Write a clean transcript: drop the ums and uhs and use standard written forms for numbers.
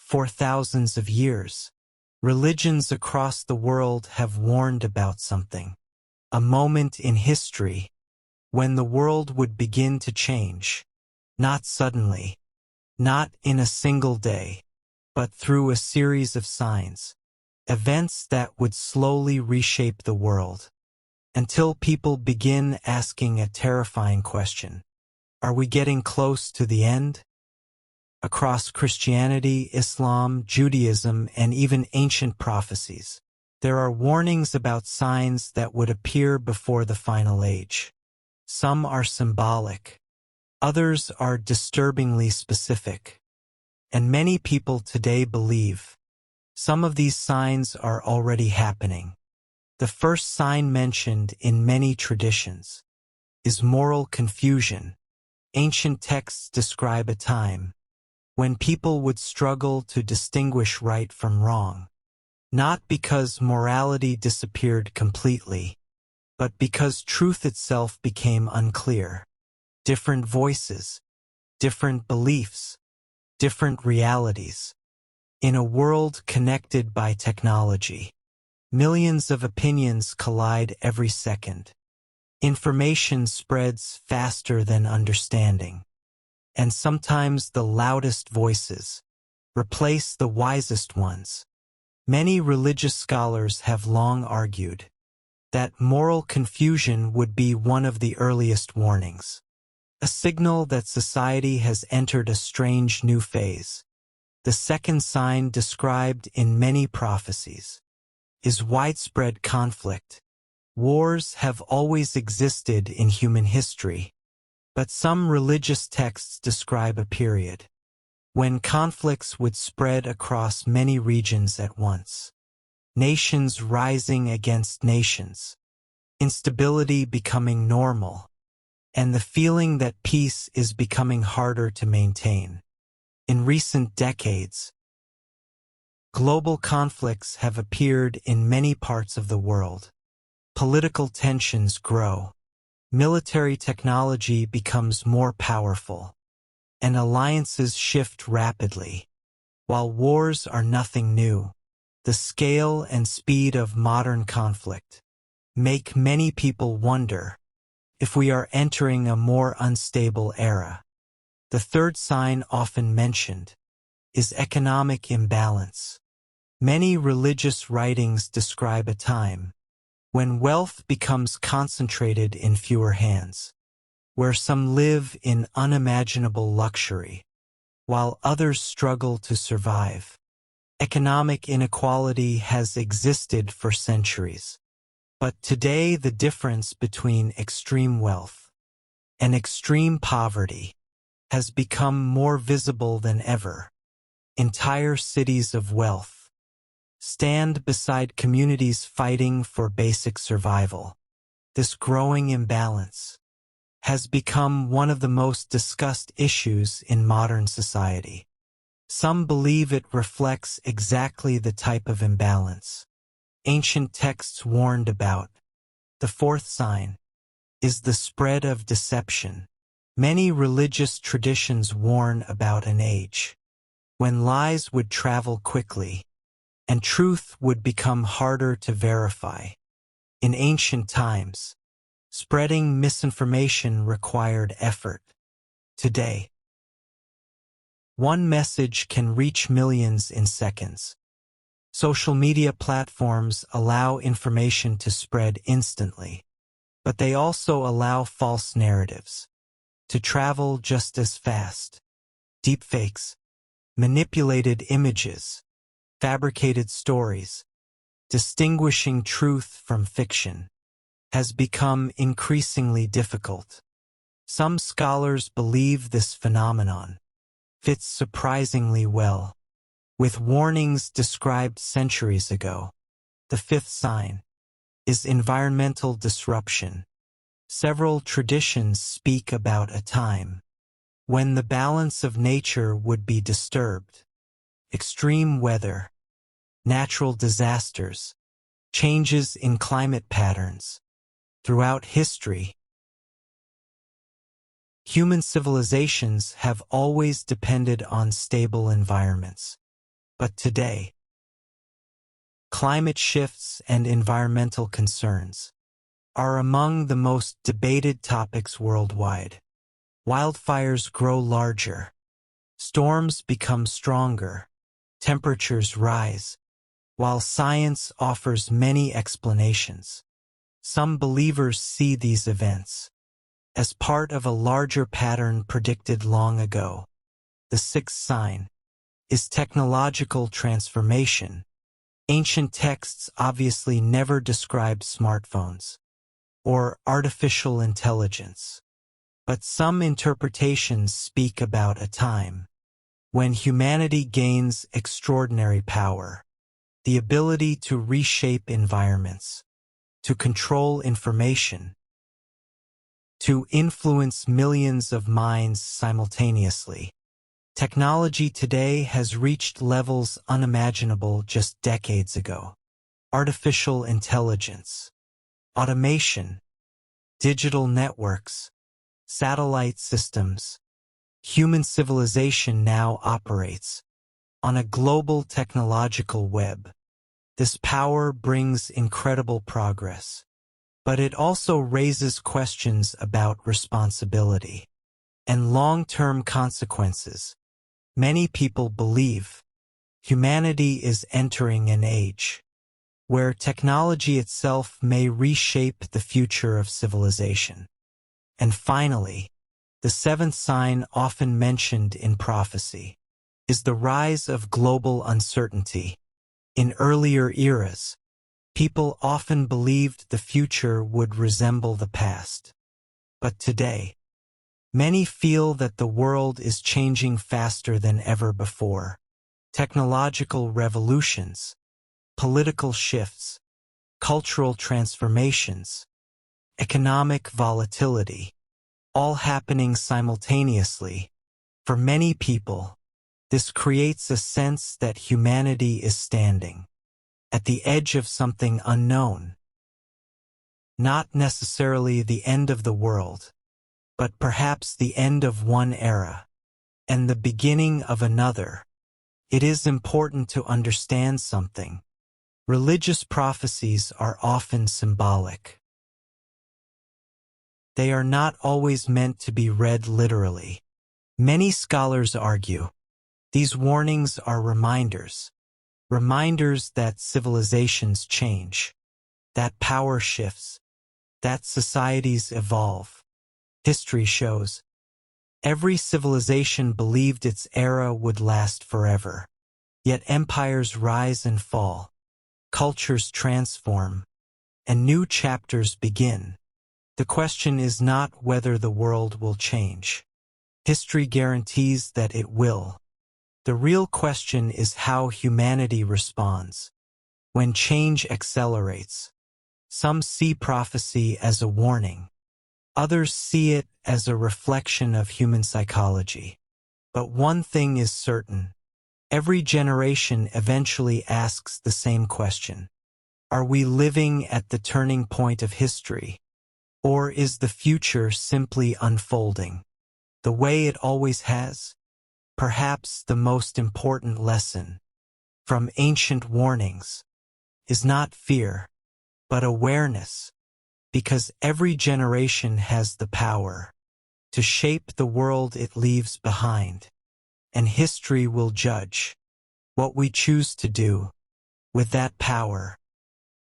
For thousands of years, religions across the world have warned about something, a moment in history when the world would begin to change, not suddenly, not in a single day, but through a series of signs, events that would slowly reshape the world, until people begin asking a terrifying question: are we getting close to the end? Across Christianity, Islam, Judaism, and even ancient prophecies, there are warnings about signs that would appear before the final age. Some are symbolic, others are disturbingly specific, and many people today believe some of these signs are already happening. The first sign mentioned in many traditions is moral confusion. Ancient texts describe a time when people would struggle to distinguish right from wrong, not because morality disappeared completely, but because truth itself became unclear. Different voices, different beliefs, different realities. In a world connected by technology, millions of opinions collide every second. Information spreads faster than understanding, and sometimes the loudest voices replace the wisest ones. Many religious scholars have long argued that moral confusion would be one of the earliest warnings, a signal that society has entered a strange new phase. The second sign described in many prophecies is widespread conflict. Wars have always existed in human history, but some religious texts describe a period when conflicts would spread across many regions at once. Nations rising against nations, instability becoming normal, and the feeling that peace is becoming harder to maintain. In recent decades, global conflicts have appeared in many parts of the world. Political tensions grow, military technology becomes more powerful, and alliances shift rapidly. While wars are nothing new, the scale and speed of modern conflict make many people wonder if we are entering a more unstable era. The third sign often mentioned is economic imbalance. Many religious writings describe a time when wealth becomes concentrated in fewer hands, where some live in unimaginable luxury, while others struggle to survive. Economic inequality has existed for centuries, but today the difference between extreme wealth and extreme poverty has become more visible than ever. Entire cities of wealth stand beside communities fighting for basic survival. This growing imbalance has become one of the most discussed issues in modern society. Some believe it reflects exactly the type of imbalance ancient texts warned about. The fourth sign is the spread of deception. Many religious traditions warn about an age when lies would travel quickly and truth would become harder to verify. In ancient times, spreading misinformation required effort. Today, one message can reach millions in seconds. Social media platforms allow information to spread instantly, but they also allow false narratives to travel just as fast. Deepfakes, manipulated images, fabricated stories, distinguishing truth from fiction has become increasingly difficult. Some scholars believe this phenomenon fits surprisingly well with warnings described centuries ago. The fifth sign is environmental disruption. Several traditions speak about a time when the balance of nature would be disturbed. Extreme weather, natural disasters, changes in climate patterns. Throughout history, human civilizations have always depended on stable environments. But today, climate shifts and environmental concerns are among the most debated topics worldwide. Wildfires grow larger, storms become stronger, temperatures rise, while science offers many explanations. Some believers see these events as part of a larger pattern predicted long ago. The sixth sign is technological transformation. Ancient texts obviously never described smartphones or artificial intelligence, but some interpretations speak about a time when humanity gains extraordinary power, the ability to reshape environments, to control information, to influence millions of minds simultaneously. Technology today has reached levels unimaginable just decades ago. Artificial intelligence, automation, digital networks, satellite systems. Human civilization now operates on a global technological web. This power brings incredible progress, but it also raises questions about responsibility and long-term consequences. Many people believe humanity is entering an age where technology itself may reshape the future of civilization. And finally, the seventh sign often mentioned in prophecy is the rise of global uncertainty. In earlier eras, people often believed the future would resemble the past. But today, many feel that the world is changing faster than ever before. Technological revolutions, political shifts, cultural transformations, economic volatility, all happening simultaneously. For many people, this creates a sense that humanity is standing at the edge of something unknown. Not necessarily the end of the world, but perhaps the end of one era and the beginning of another. It is important to understand something. Religious prophecies are often symbolic. They are not always meant to be read literally. Many scholars argue these warnings are reminders that civilizations change, that power shifts, that societies evolve. History shows every civilization believed its era would last forever. Yet empires rise and fall, cultures transform, and new chapters begin. The question is not whether the world will change. History guarantees that it will. The real question is how humanity responds when change accelerates. Some see prophecy as a warning. Others see it as a reflection of human psychology. But one thing is certain. Every generation eventually asks the same question. Are we living at the turning point of history? Or is the future simply unfolding the way it always has? Perhaps the most important lesson from ancient warnings is not fear, but awareness, because every generation has the power to shape the world it leaves behind, and history will judge what we choose to do with that power.